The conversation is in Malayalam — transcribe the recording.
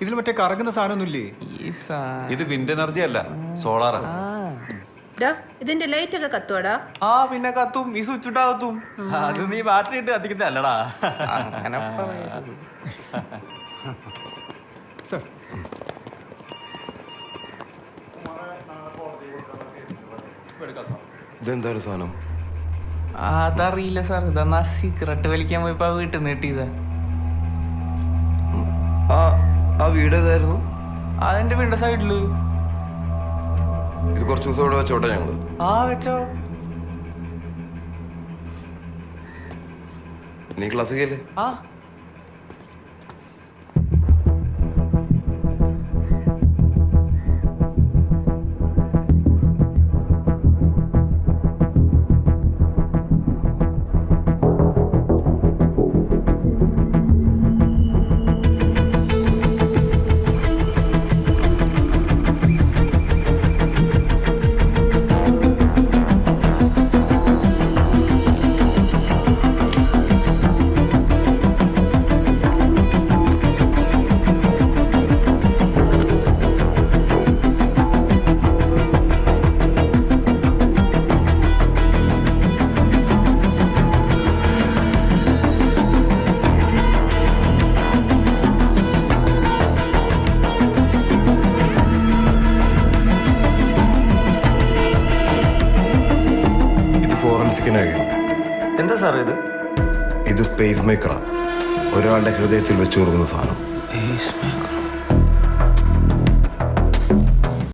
ഇതിൽ മറ്റേ കറങ്ങുന്ന സാധനമൊന്നുമില്ലേ? ഇത് വിൻഡ് എനർജി അല്ല, സോളാറാ. ഇതിന്റെ ലൈറ്റ് ഒക്കെ കത്തുവാടാ? ആ പിന്നെ കത്തും, ഈ സ്വിച്ച് ഇട്ടാ കത്തും. അത് നീ ബാറ്ററി ഇട്ട് കത്തിക്കുന്ന അല്ലടാ. അങ്ങനെ പറയരുത്. സർ, ഇതെന്താണ് സാധനം? അതറിയില്ല സാർ, ഇതെന്നാ സിഗരറ്റ് വലിക്കാൻ പോയപ്പോ വീട്ടിൽ നിന്ന് കിട്ടിയതാ. ആ വീട് ഏതായിരുന്നു? അതെന്റെ വീടിന്റെ സൈഡില്. ഇത് കുറച്ച് ദിവസം ഇവിടെ വെച്ചോട്ടെ ഞങ്ങള്. ആ വെച്ചോ. നീ ക്ലാസ്സിക്കല്ലേ? ആ എന്താ സാർ ഇത്? ഇത് പേസ് മേക്കറാ, ഒരാളുടെ ഹൃദയത്തിൽ വെച്ചു കൊടുക്കുന്ന സാധനം.